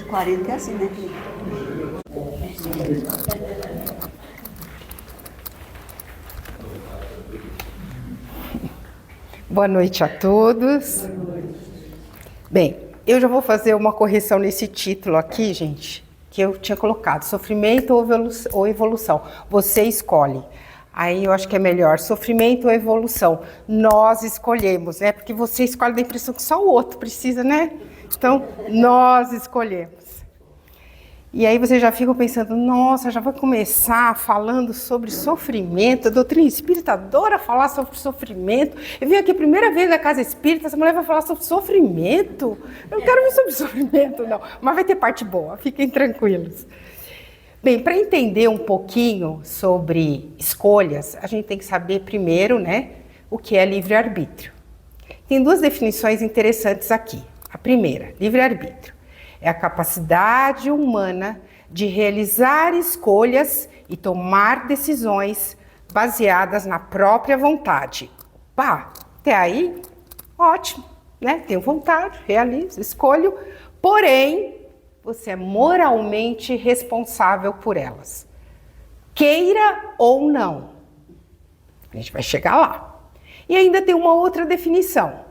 40 é assim, né? Boa noite a todos. Bem, eu já vou fazer uma correção nesse título aqui, gente, que eu tinha colocado, sofrimento ou evolução. Você escolhe. Aí eu acho que é melhor, sofrimento ou evolução. Nós escolhemos, né? Porque você escolhe, dá a impressão que só o outro precisa, né? Então, nós escolhemos. E aí você já fica pensando, nossa, já vai começar falando sobre sofrimento, a doutrina espírita adora falar sobre sofrimento. Eu vim aqui a primeira vez na casa espírita, essa mulher vai falar sobre sofrimento. Eu não quero ver sobre sofrimento, não. Mas vai ter parte boa, fiquem tranquilos. Bem, para entender um pouquinho sobre escolhas, a gente tem que saber primeiro, né, o que é livre-arbítrio. Tem duas definições interessantes aqui. A primeira, livre-arbítrio, é a capacidade humana de realizar escolhas e tomar decisões baseadas na própria vontade. Pá, até aí, ótimo, né? Tenho vontade, realizo, escolho, porém, você é moralmente responsável por elas. Queira ou não. A gente vai chegar lá. E ainda tem uma outra definição.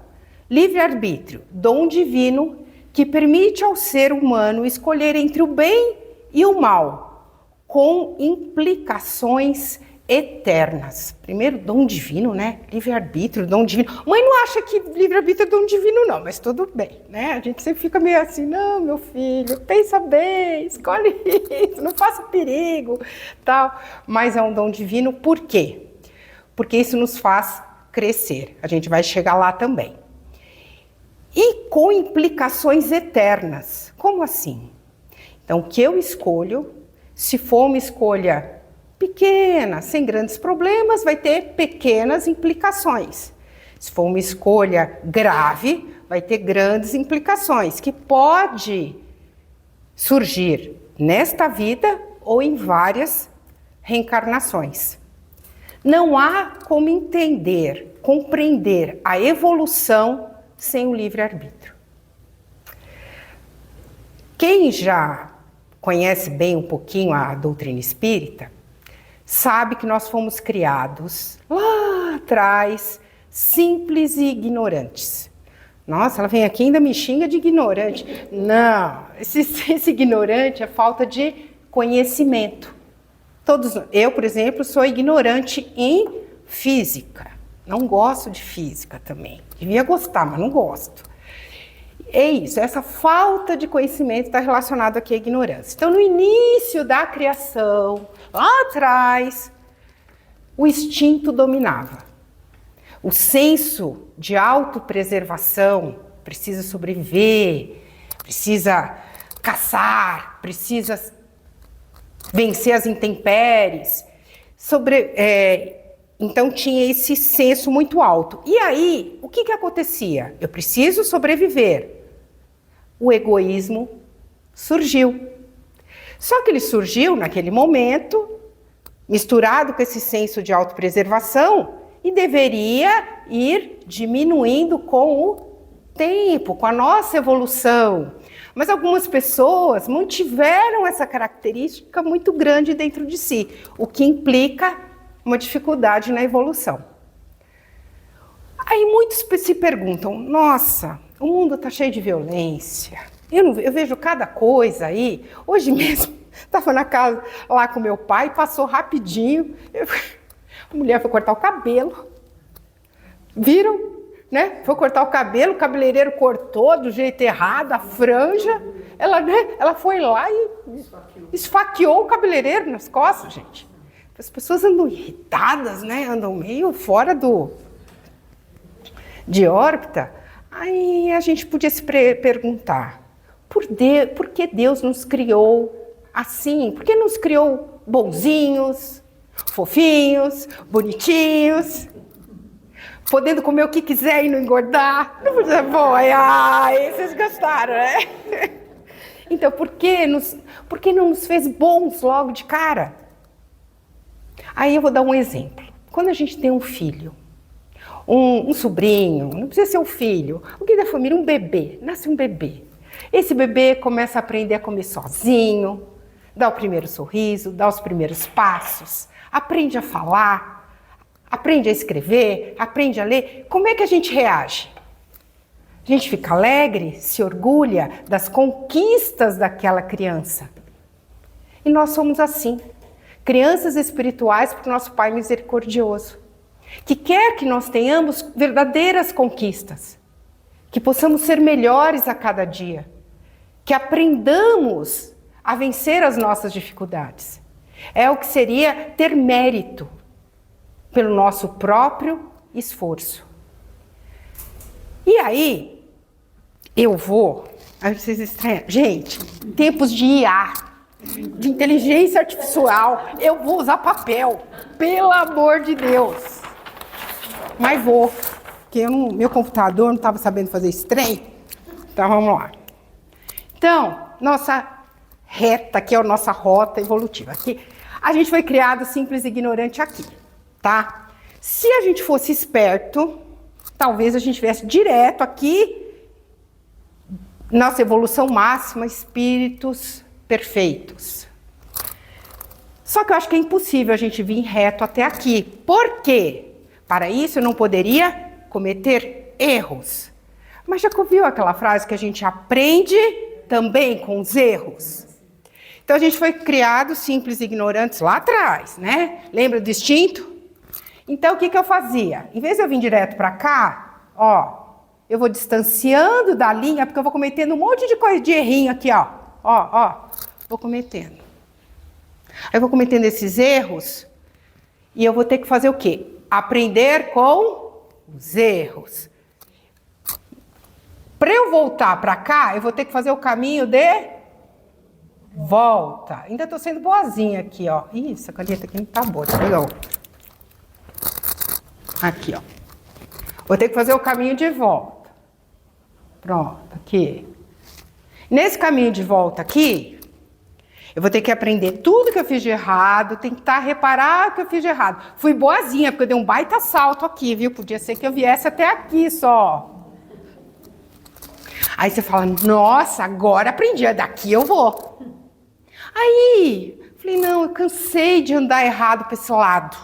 Livre-arbítrio, dom divino, que permite ao ser humano escolher entre o bem e o mal, com implicações eternas. Primeiro, dom divino, né? Livre-arbítrio, dom divino. Mãe não acha que livre-arbítrio é dom divino, não, mas tudo bem, né? A gente sempre fica meio assim, não, meu filho, pensa bem, escolhe isso, não faça perigo, tal. Mas é um dom divino, por quê? Porque isso nos faz crescer. A gente vai chegar lá também. E com implicações eternas. Como assim? Então, o que eu escolho, se for uma escolha pequena, sem grandes problemas, vai ter pequenas implicações. Se for uma escolha grave, vai ter grandes implicações, que pode surgir nesta vida ou em várias reencarnações. Não há como entender, compreender a evolução sem o livre-arbítrio. Quem já conhece bem um pouquinho a doutrina espírita, sabe que nós fomos criados lá atrás, simples e ignorantes. Nossa, ela vem aqui e ainda me xinga de ignorante. Não, esse ignorante é falta de conhecimento. Eu, por exemplo, sou ignorante em física. Não gosto de física também. Devia gostar, mas não gosto. É isso, essa falta de conhecimento está relacionada aqui à ignorância. Então, no início da criação, lá atrás, o instinto dominava. O senso de autopreservação, precisa sobreviver, precisa caçar, precisa vencer as intempéries, então tinha esse senso muito alto. E aí, o que acontecia? Eu preciso sobreviver. O egoísmo surgiu. Só que ele surgiu naquele momento, misturado com esse senso de autopreservação, e deveria ir diminuindo com o tempo, com a nossa evolução. Mas algumas pessoas mantiveram essa característica muito grande dentro de si, o que implica uma dificuldade na evolução. Aí muitos se perguntam, nossa, o mundo está cheio de violência, eu vejo cada coisa aí. Hoje mesmo, estava na casa lá com meu pai, passou rapidinho, a mulher foi cortar o cabelo, viram? Né? Foi cortar o cabelo, o cabeleireiro cortou do jeito errado, a franja, ela foi lá e esfaqueou o cabeleireiro nas costas, gente. As pessoas andam irritadas, né? Andam meio fora de órbita. Aí a gente podia se perguntar, por que Deus nos criou assim? Por que nos criou bonzinhos, fofinhos, bonitinhos, podendo comer o que quiser e não engordar? Não podia, vocês gostaram, né? Então, por que não nos fez bons logo de cara? Aí eu vou dar um exemplo. Quando a gente tem um filho, um sobrinho, não precisa ser um filho, alguém da família, um bebê, nasce um bebê. Esse bebê começa a aprender a comer sozinho, dá o primeiro sorriso, dá os primeiros passos, aprende a falar, aprende a escrever, aprende a ler. Como é que a gente reage? A gente fica alegre, se orgulha das conquistas daquela criança. E nós somos assim, crianças espirituais para o nosso Pai misericordioso, que quer que nós tenhamos verdadeiras conquistas, que possamos ser melhores a cada dia, que aprendamos a vencer as nossas dificuldades. É o que seria ter mérito pelo nosso próprio esforço. E aí, aí vocês estranham, gente, tempos de IA, de inteligência artificial, eu vou usar papel, pelo amor de Deus. Mas vou, porque meu computador não estava sabendo fazer esse trem. Então vamos lá. Então, nossa reta, que é a nossa rota evolutiva. Aqui, a gente foi criado simples e ignorante aqui, tá? Se a gente fosse esperto, talvez a gente viesse direto aqui, nossa evolução máxima, espíritos perfeitos. Só que eu acho que é impossível a gente vir reto até aqui. Por quê? Para isso eu não poderia cometer erros. Mas já ouviu aquela frase que a gente aprende também com os erros? Então a gente foi criado simples e ignorantes lá atrás, né? Lembra do instinto? Então o que eu fazia? Em vez de eu vir direto para cá, ó, eu vou distanciando da linha, porque eu vou cometendo um monte de coisa de errinho aqui, ó. Vou cometendo. Aí eu vou cometendo esses erros e eu vou ter que fazer o quê? Aprender com os erros. Para eu voltar para cá, eu vou ter que fazer o caminho de volta. Ainda estou sendo boazinha aqui, ó. Ih, essa caneta aqui não tá boa, tá legal. Aqui, ó. Vou ter que fazer o caminho de volta. Pronto, aqui. Nesse caminho de volta aqui, eu vou ter que aprender tudo que eu fiz de errado, tentar reparar o que eu fiz de errado. Fui boazinha, porque eu dei um baita salto aqui, viu? Podia ser que eu viesse até aqui só. Aí você fala, nossa, agora aprendi, daqui eu vou. Aí, falei, não, eu cansei de andar errado para esse lado.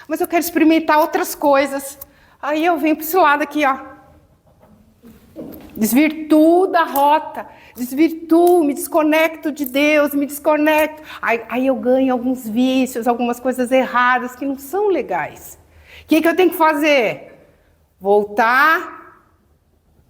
Mas eu quero experimentar outras coisas. Aí eu venho para esse lado aqui, ó. Desvirtuo da rota, desvirtuo, me desconecto de Deus, me desconecto. Aí eu ganho alguns vícios, algumas coisas erradas que não são legais. O que eu tenho que fazer? Voltar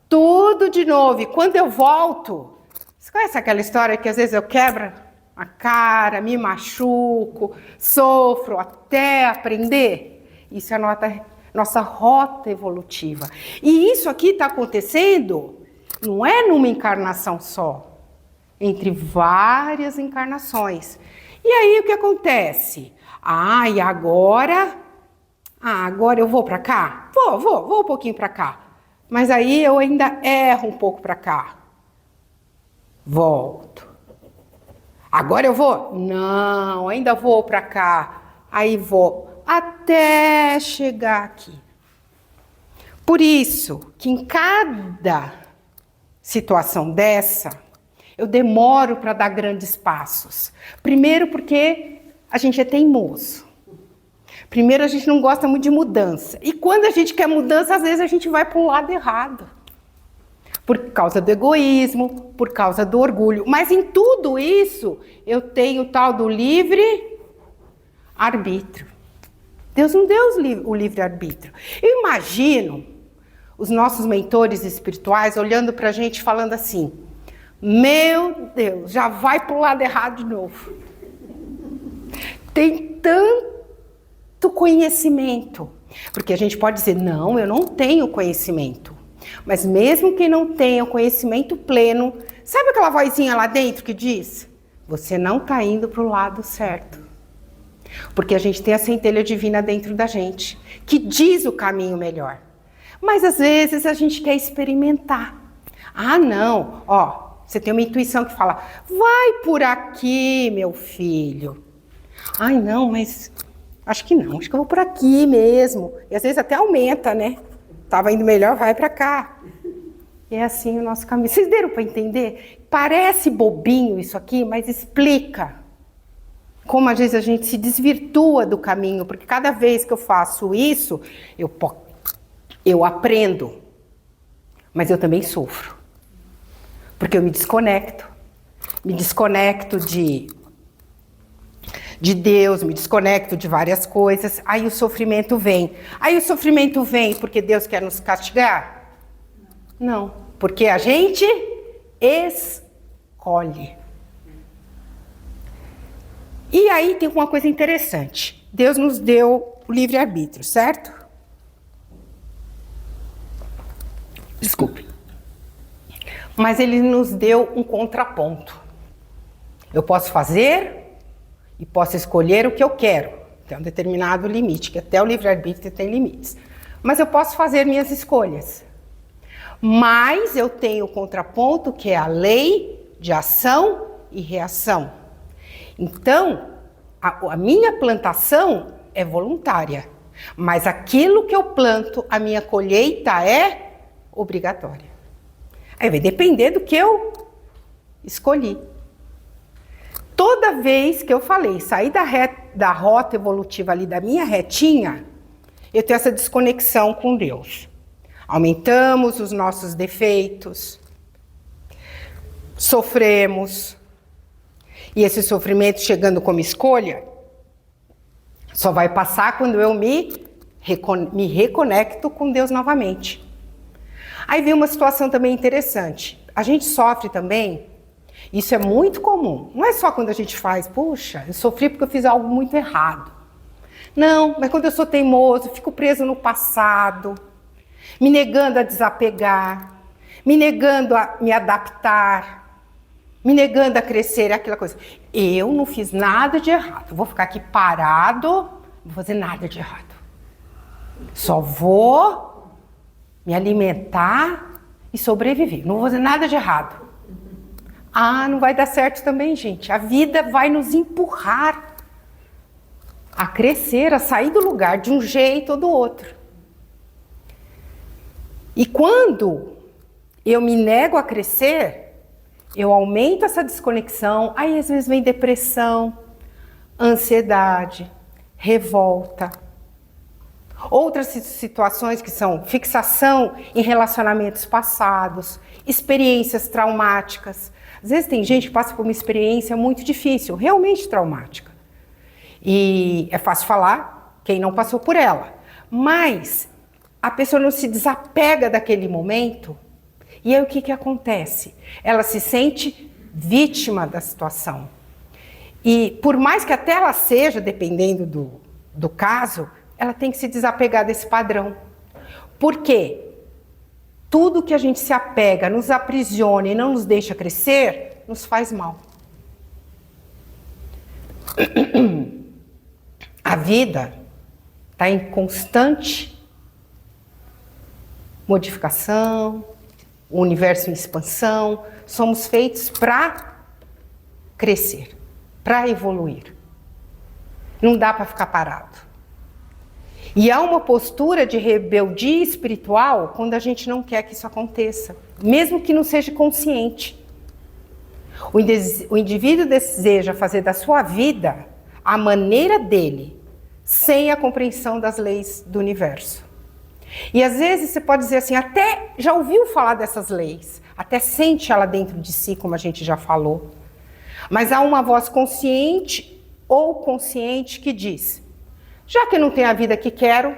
tudo de novo. E quando eu volto, você conhece aquela história que às vezes eu quebro a cara, me machuco, sofro até aprender? Isso é a nossa rota evolutiva. E isso aqui está acontecendo, não é numa encarnação só, entre várias encarnações. E aí o que acontece? E agora? Agora eu vou para cá? Vou um pouquinho para cá. Mas aí eu ainda erro um pouco para cá. Volto. Agora eu vou? Não, ainda vou para cá. Aí vou até chegar aqui. Por isso que em cada situação dessa, eu demoro para dar grandes passos. Primeiro porque a gente é teimoso. Primeiro a gente não gosta muito de mudança. E quando a gente quer mudança, às vezes a gente vai para o lado errado. Por causa do egoísmo, por causa do orgulho. Mas em tudo isso, eu tenho o tal do livre-arbítrio. Deus não deu o livre-arbítrio. Eu imagino os nossos mentores espirituais olhando para a gente falando assim, meu Deus, já vai para o lado errado de novo. Tem tanto conhecimento. Porque a gente pode dizer, não, eu não tenho conhecimento. Mas mesmo quem não tenha o conhecimento pleno, sabe aquela vozinha lá dentro que diz? Você não está indo para o lado certo. Porque a gente tem a centelha divina dentro da gente, que diz o caminho melhor. Mas às vezes a gente quer experimentar. Não, você tem uma intuição que fala, vai por aqui, meu filho. Não, mas acho que não, acho que eu vou por aqui mesmo. E às vezes até aumenta, né? Tava indo melhor, vai para cá. E é assim o nosso caminho. Vocês deram para entender? Parece bobinho isso aqui, mas explica como às vezes a gente se desvirtua do caminho, porque cada vez que eu faço isso, eu aprendo, mas eu também sofro, porque eu me desconecto de Deus, me desconecto de várias coisas, aí o sofrimento vem. Aí o sofrimento vem porque Deus quer nos castigar? Não, porque a gente escolhe. E aí tem uma coisa interessante. Deus nos deu o livre-arbítrio, certo? Desculpe. Mas ele nos deu um contraponto. Eu posso fazer e posso escolher o que eu quero. Tem um determinado limite, que até o livre-arbítrio tem limites. Mas eu posso fazer minhas escolhas. Mas eu tenho o contraponto, que é a lei de ação e reação. Então, a minha plantação é voluntária, mas aquilo que eu planto, a minha colheita é obrigatória. Aí vai depender do que eu escolhi. Toda vez que eu falei, sair da rota evolutiva ali, da minha retinha, eu tenho essa desconexão com Deus. Aumentamos os nossos defeitos, sofremos. E esse sofrimento chegando como escolha, só vai passar quando eu me reconecto com Deus novamente. Aí vem uma situação também interessante. A gente sofre também, isso é muito comum. Não é só quando a gente faz, puxa, eu sofri porque eu fiz algo muito errado. Não, mas quando eu sou teimoso, fico preso no passado, me negando a desapegar, me negando a me adaptar, me negando a crescer, aquela coisa. Eu não fiz nada de errado. Vou ficar aqui parado, não vou fazer nada de errado. Só vou me alimentar e sobreviver. Não vou fazer nada de errado. Ah, não vai dar certo também, gente. A vida vai nos empurrar a crescer, a sair do lugar de um jeito ou do outro. E quando eu me nego a crescer, eu aumento essa desconexão, aí às vezes vem depressão, ansiedade, revolta. Outras situações que são fixação em relacionamentos passados, experiências traumáticas. Às vezes tem gente que passa por uma experiência muito difícil, realmente traumática. E é fácil falar quem não passou por ela. Mas a pessoa não se desapega daquele momento. E aí o que acontece? Ela se sente vítima da situação. E por mais que até ela seja, dependendo do caso, ela tem que se desapegar desse padrão. Por quê? Tudo que a gente se apega, nos aprisiona e não nos deixa crescer, nos faz mal. A vida está em constante modificação, o universo em expansão, somos feitos para crescer, para evoluir. Não dá para ficar parado. E há uma postura de rebeldia espiritual quando a gente não quer que isso aconteça, mesmo que não seja consciente. O indivíduo deseja fazer da sua vida a maneira dele, sem a compreensão das leis do universo. E às vezes você pode dizer assim, até já ouviu falar dessas leis, até sente ela dentro de si, como a gente já falou. Mas há uma voz consciente ou consciente que diz, já que não tenho a vida que quero,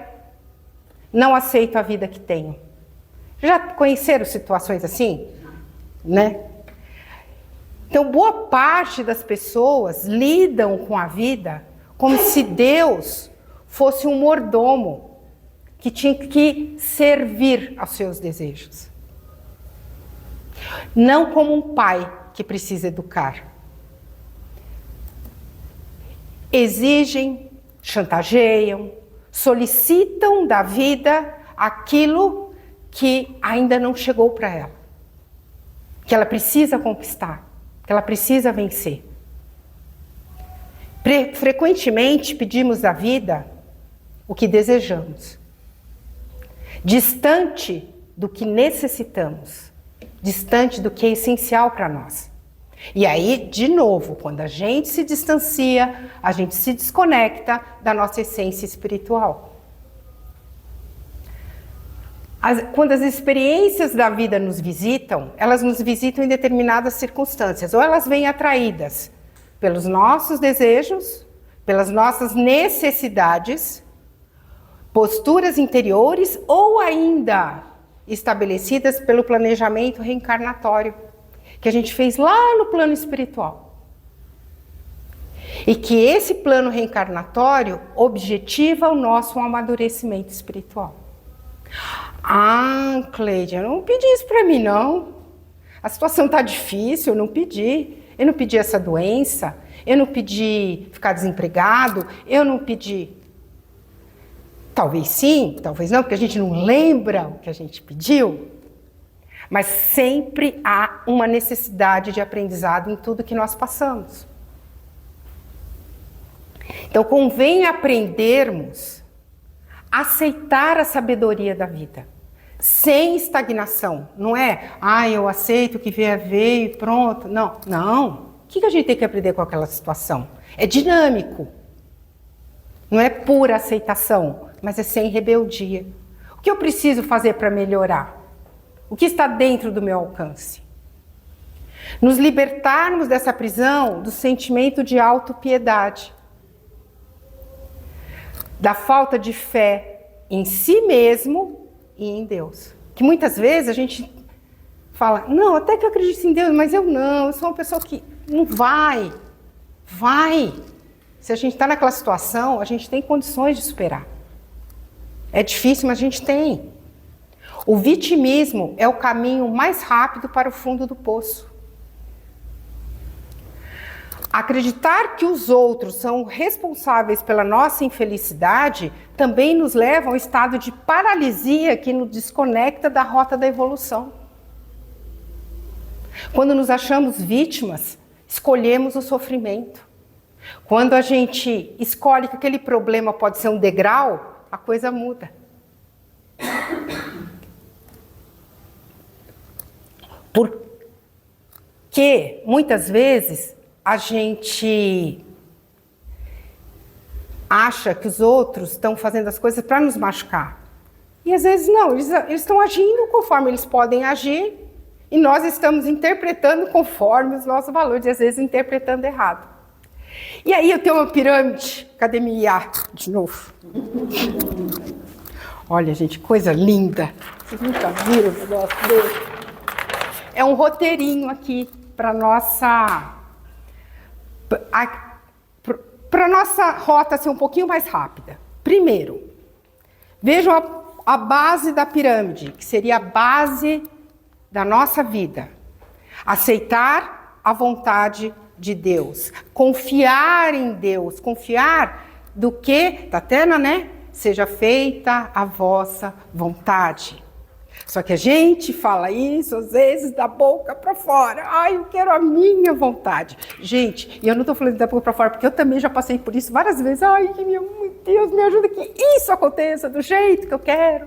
não aceito a vida que tenho. Já conheceram situações assim? Né? Então, boa parte das pessoas lidam com a vida como se Deus fosse um mordomo que tinha que servir aos seus desejos. Não como um pai que precisa educar. Exigem, chantageiam, solicitam da vida aquilo que ainda não chegou para ela, que ela precisa conquistar, que ela precisa vencer. Frequentemente pedimos da vida o que desejamos, distante do que necessitamos. distante do que é essencial para nós. E aí, de novo, quando a gente se distancia, a gente se desconecta da nossa essência espiritual. Quando as experiências da vida nos visitam, elas nos visitam em determinadas circunstâncias, ou elas vêm atraídas pelos nossos desejos, pelas nossas necessidades, posturas interiores, ou ainda estabelecidas pelo planejamento reencarnatório que a gente fez lá no plano espiritual. E que esse plano reencarnatório objetiva o nosso amadurecimento espiritual. Ah, Cleidia, eu não pedi isso para mim, não. A situação está difícil, eu não pedi. Eu não pedi essa doença, eu não pedi ficar desempregado, eu não pedi. Talvez sim, talvez não, porque a gente não lembra o que a gente pediu. Mas sempre há uma necessidade de aprendizado em tudo que nós passamos. Então convém aprendermos a aceitar a sabedoria da vida, sem estagnação. Não é, eu aceito o que vier e pronto. Não. O que a gente tem que aprender com aquela situação? É dinâmico. Não é pura aceitação, mas é sem rebeldia. O que eu preciso fazer para melhorar? O que está dentro do meu alcance? Nos libertarmos dessa prisão do sentimento de autopiedade, da falta de fé em si mesmo e em Deus. Que muitas vezes a gente fala, não, até que eu acredito em Deus, mas eu sou uma pessoa que não vai. Se a gente está naquela situação, a gente tem condições de superar. É difícil, mas a gente tem. O vitimismo é o caminho mais rápido para o fundo do poço. Acreditar que os outros são responsáveis pela nossa infelicidade também nos leva a um estado de paralisia que nos desconecta da rota da evolução. Quando nos achamos vítimas, escolhemos o sofrimento. Quando a gente escolhe que aquele problema pode ser um degrau, a coisa muda. Porque muitas vezes a gente acha que os outros estão fazendo as coisas para nos machucar. E às vezes não, eles estão agindo conforme eles podem agir e nós estamos interpretando conforme os nossos valores, e às vezes interpretando errado. E aí eu tenho uma pirâmide, cadê minha IA? De novo. Olha, gente, coisa linda. Vocês nunca viram o negócio dele? É um roteirinho aqui para nossa rota ser um pouquinho mais rápida. Primeiro, vejam a base da pirâmide, que seria a base da nossa vida. Aceitar a vontade de Deus, confiar em Deus, confiar do que, tá tendo, né? Seja feita a vossa vontade. Só que a gente fala isso, às vezes, da boca para fora. Eu quero a minha vontade. Gente, e eu não estou falando da boca para fora, porque eu também já passei por isso várias vezes. Meu Deus, me ajuda que isso aconteça do jeito que eu quero.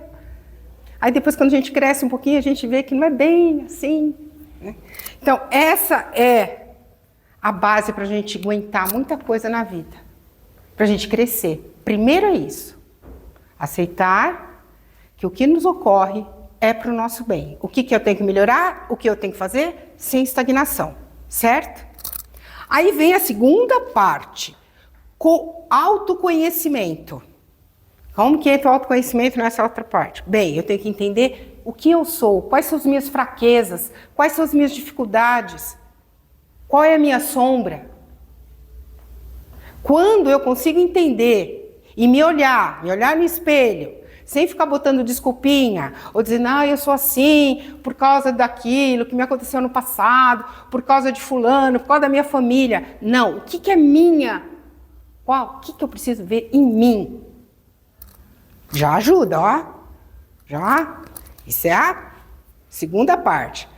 Aí depois, quando a gente cresce um pouquinho, a gente vê que não é bem assim, né? Então, essa é a base para a gente aguentar muita coisa na vida. Para a gente crescer. Primeiro é isso. Aceitar que o que nos ocorre é para o nosso bem. O que eu tenho que melhorar? O que eu tenho que fazer? Sem estagnação, certo? Aí vem a segunda parte, com autoconhecimento. Como que entra o autoconhecimento nessa outra parte? Bem, eu tenho que entender o que eu sou, quais são as minhas fraquezas, quais são as minhas dificuldades, qual é a minha sombra. Quando eu consigo entender e me olhar no espelho, sem ficar botando desculpinha, ou dizendo, eu sou assim por causa daquilo que me aconteceu no passado, por causa de fulano, por causa da minha família. Não, o que é minha? O que eu preciso ver em mim? Já ajuda, ó. Já. Isso é a segunda parte.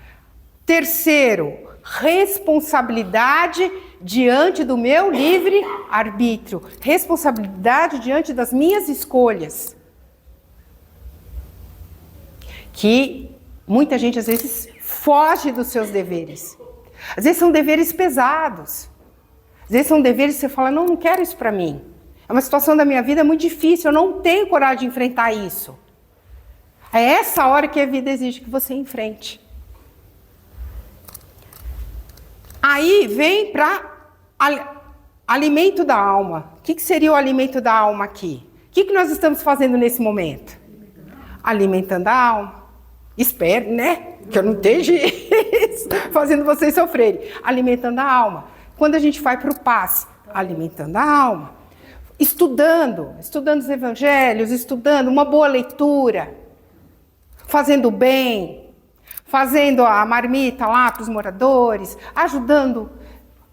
Terceiro, responsabilidade diante do meu livre-arbítrio. Responsabilidade diante das minhas escolhas. Que muita gente às vezes Foge dos seus deveres. Às vezes são deveres pesados. Às vezes são deveres que você fala, não quero isso para mim. É uma situação da minha vida muito difícil, eu não tenho coragem de enfrentar isso. É essa hora que a vida exige que você enfrente. Aí vem para alimento da alma. O que seria o alimento da alma aqui? O que nós estamos fazendo nesse momento? Alimentando a alma. Espero, né? Que eu não esteja fazendo vocês sofrerem. Alimentando a alma. Quando a gente vai para o passe, alimentando a alma. Estudando os evangelhos, estudando uma boa leitura. Fazendo bem. Fazendo a marmita lá para os moradores. Ajudando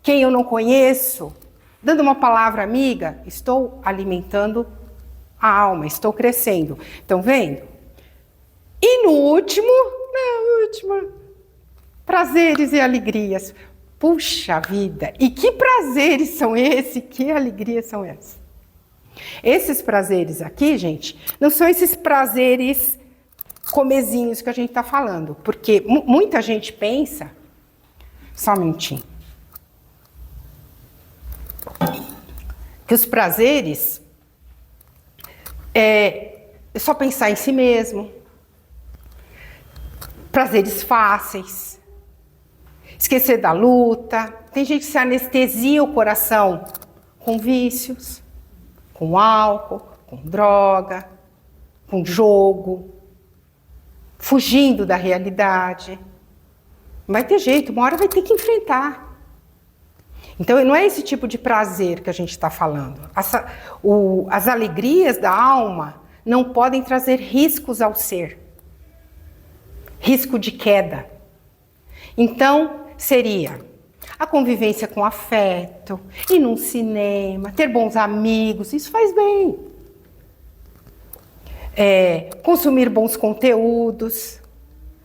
quem eu não conheço. Dando uma palavra amiga. Estou alimentando a alma. Estou crescendo. Estão vendo? E no último, prazeres e alegrias. Puxa vida, e que prazeres são esses, que alegrias são essas? Esses prazeres aqui, gente, não são esses prazeres comezinhos que a gente está falando, porque muita gente pensa, só um minutinho, que os prazeres é só pensar em si mesmo, prazeres fáceis, esquecer da luta. Tem gente que se anestesia o coração com vícios, com álcool, com droga, com jogo, fugindo da realidade. Não vai ter jeito, uma hora vai ter que enfrentar. Então não é esse tipo de prazer que a gente está falando. As alegrias da alma não podem trazer riscos ao ser. Risco de queda. Então, seria a convivência com afeto, ir num cinema, ter bons amigos, isso faz bem. Consumir bons conteúdos,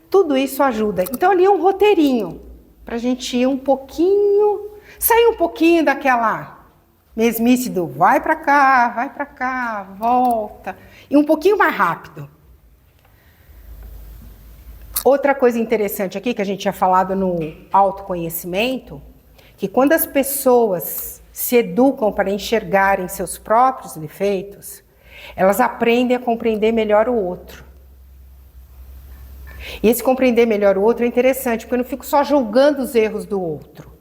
tudo isso ajuda. Então, ali é um roteirinho, para a gente ir um pouquinho, sair um pouquinho daquela mesmice do vai para cá, volta, e um pouquinho mais rápido. Outra coisa interessante aqui, que a gente tinha falado no autoconhecimento, que quando as pessoas se educam para enxergarem seus próprios defeitos, elas aprendem a compreender melhor o outro. E esse compreender melhor o outro é interessante, porque eu não fico só julgando os erros do outro.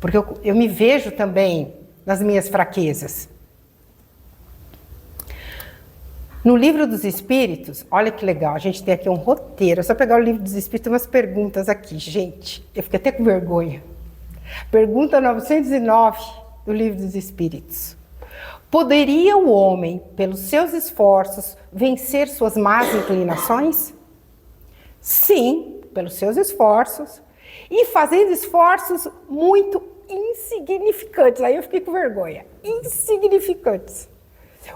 Porque eu me vejo também nas minhas fraquezas. No Livro dos Espíritos, olha que legal, a gente tem aqui um roteiro. É só pegar o Livro dos Espíritos, tem umas perguntas aqui. Gente, eu fiquei até com vergonha. Pergunta 909 do Livro dos Espíritos. Poderia o homem, pelos seus esforços, vencer suas más inclinações? Sim, pelos seus esforços. E fazendo esforços muito insignificantes. Aí eu fiquei com vergonha. Insignificantes.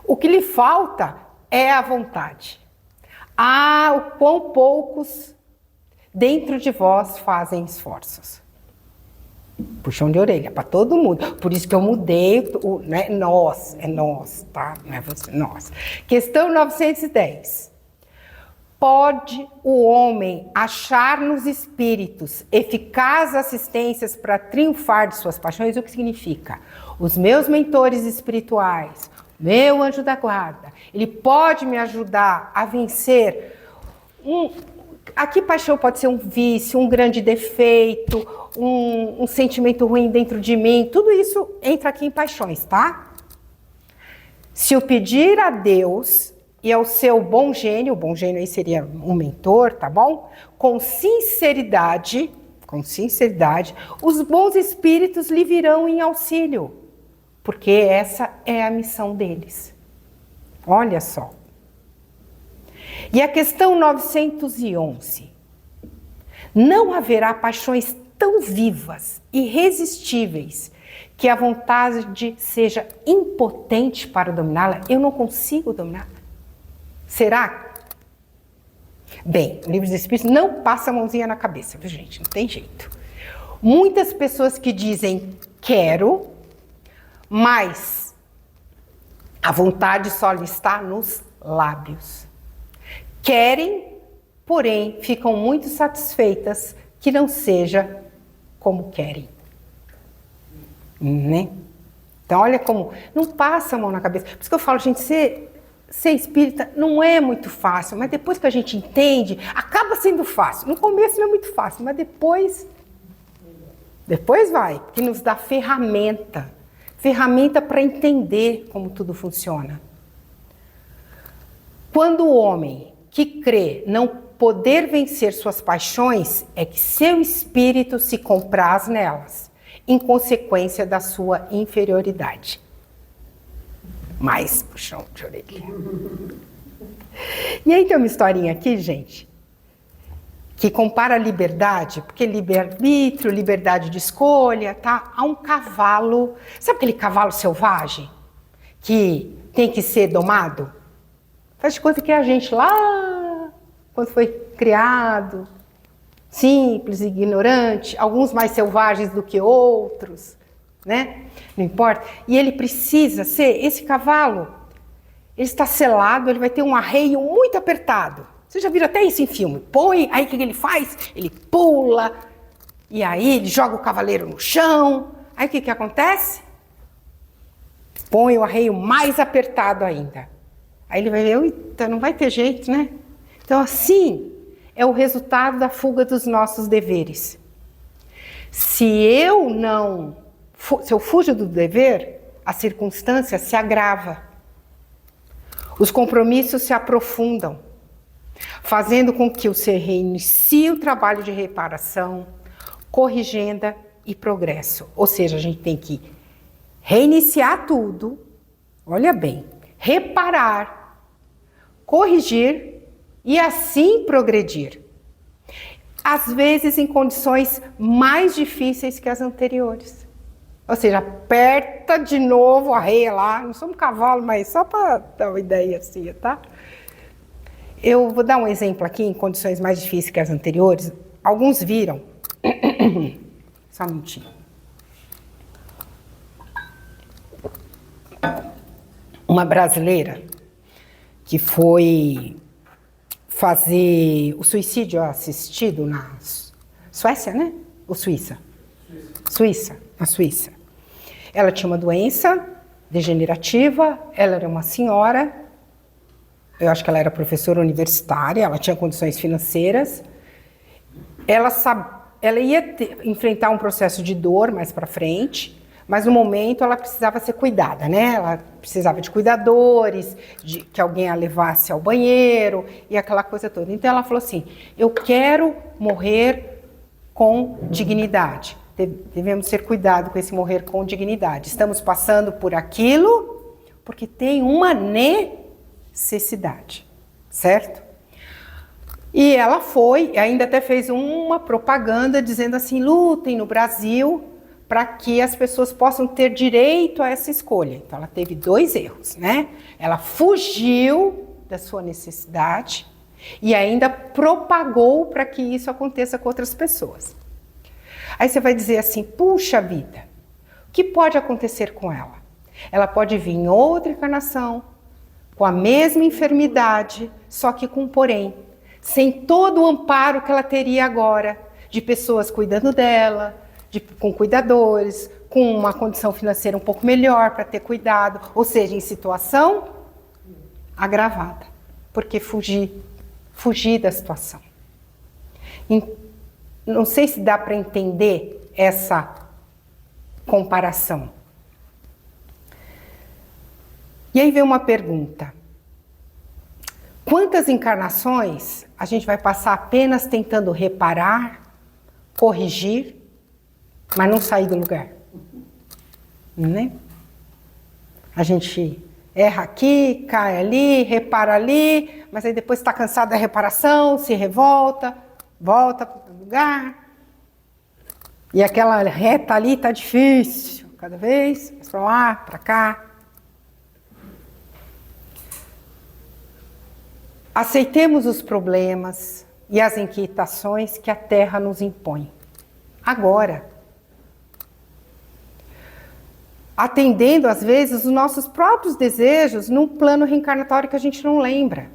O que lhe falta é a vontade. Ah, o quão poucos dentro de vós fazem esforços. Puxão de orelha para todo mundo. Por isso que eu mudei, né? Nós, é nós, tá? Não é você, nós. Questão 910. Pode o homem achar nos espíritos eficazes assistências para triunfar de suas paixões? O que significa? Os meus mentores espirituais, meu anjo da guarda, ele pode me ajudar a vencer. Aqui paixão pode ser um vício, um grande defeito, um sentimento ruim dentro de mim. Tudo isso entra aqui em paixões, tá? Se eu pedir a Deus e ao seu bom gênio, o bom gênio aí seria um mentor, tá bom? Com sinceridade, os bons espíritos lhe virão em auxílio. Porque essa é a missão deles. Olha só. E a questão 911. Não haverá paixões tão vivas, irresistíveis, que a vontade seja impotente para dominá-la? Eu não consigo dominá-la. Será? Bem, o Livro dos Espíritos não passa a mãozinha na cabeça, viu, gente? Não tem jeito. Muitas pessoas que dizem quero, mas a vontade só lhe está nos lábios. Querem, porém ficam muito satisfeitas que não seja como querem. Né? Então, olha como não passa a mão na cabeça. Por isso que eu falo, gente, ser espírita não é muito fácil, mas depois que a gente entende, acaba sendo fácil. No começo não é muito fácil, mas depois vai, porque nos dá ferramenta para entender como tudo funciona. Quando o homem que crê não poder vencer suas paixões, é que seu espírito se compraz nelas, em consequência da sua inferioridade. Mais puxão de orelha. E aí tem uma historinha aqui, gente, que compara a liberdade, porque livre-arbítrio, liberdade de escolha, tá? A um cavalo. Sabe aquele cavalo selvagem que tem que ser domado? Faz de conta que é a gente lá, quando foi criado, simples, ignorante, alguns mais selvagens do que outros, né? Não importa. E ele precisa ser, esse cavalo, ele está selado, ele vai ter um arreio muito apertado. Você já viram até isso em filme. Põe, aí o que ele faz? Ele pula, e aí ele joga o cavaleiro no chão. Aí o que acontece? Põe o arreio mais apertado ainda. Aí ele vai ver, eita, não vai ter jeito, né? Então assim é o resultado da fuga dos nossos deveres. Se eu fujo do dever, a circunstância se agrava. Os compromissos se aprofundam, fazendo com que o ser reinicie o trabalho de reparação, corrigenda e progresso. Ou seja, a gente tem que reiniciar tudo, olha bem, reparar, corrigir e assim progredir. Às vezes em condições mais difíceis que as anteriores. Ou seja, aperta de novo a reia lá, não somos cavalo, mas só para dar uma ideia assim, tá? Eu vou dar um exemplo aqui em condições mais difíceis que as anteriores. Alguns viram. Só um minutinho. Uma brasileira que foi fazer o suicídio assistido na Suécia, né? Ou Suíça? Suíça, na Suíça. Ela tinha uma doença degenerativa, ela era uma senhora, eu acho que ela era professora universitária, ela tinha condições financeiras, ela ia enfrentar um processo de dor mais para frente, mas no momento ela precisava ser cuidada, né? Ela precisava de cuidadores, de que alguém a levasse ao banheiro e aquela coisa toda. Então ela falou assim, eu quero morrer com dignidade. Devemos ter cuidado com esse morrer com dignidade. Estamos passando por aquilo porque tem uma necessidade, certo? E ela foi, ainda até fez uma propaganda dizendo assim, lutem no Brasil para que as pessoas possam ter direito a essa escolha. Então ela teve 2 erros, né? Ela fugiu da sua necessidade e ainda propagou para que isso aconteça com outras pessoas. Aí você vai dizer assim, puxa vida, o que pode acontecer com ela? Ela pode vir em outra encarnação, com a mesma enfermidade, só que com porém, sem todo o amparo que ela teria agora, de pessoas cuidando dela, com cuidadores, com uma condição financeira um pouco melhor para ter cuidado, ou seja, em situação agravada, porque fugir da situação. Não sei se dá para entender essa comparação. E aí vem uma pergunta. Quantas encarnações a gente vai passar apenas tentando reparar, corrigir, mas não sair do lugar? Né? A gente erra aqui, cai ali, repara ali, mas aí depois está cansado da reparação, se revolta, volta para o lugar. E aquela reta ali está difícil, cada vez, para lá, para cá. Aceitemos os problemas e as inquietações que a Terra nos impõe. Agora. Atendendo, às vezes, os nossos próprios desejos num plano reencarnatório que a gente não lembra.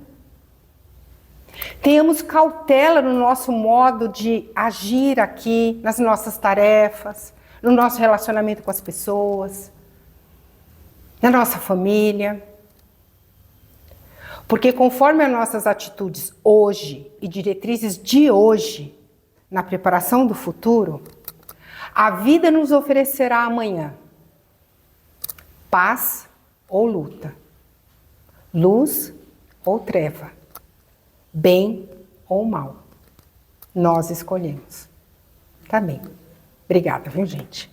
Tenhamos cautela no nosso modo de agir aqui, nas nossas tarefas, no nosso relacionamento com as pessoas, na nossa família. Porque conforme as nossas atitudes hoje e diretrizes de hoje, na preparação do futuro, a vida nos oferecerá amanhã paz ou luta, luz ou treva, bem ou mal. Nós escolhemos. Tá bem. Obrigada, viu, gente?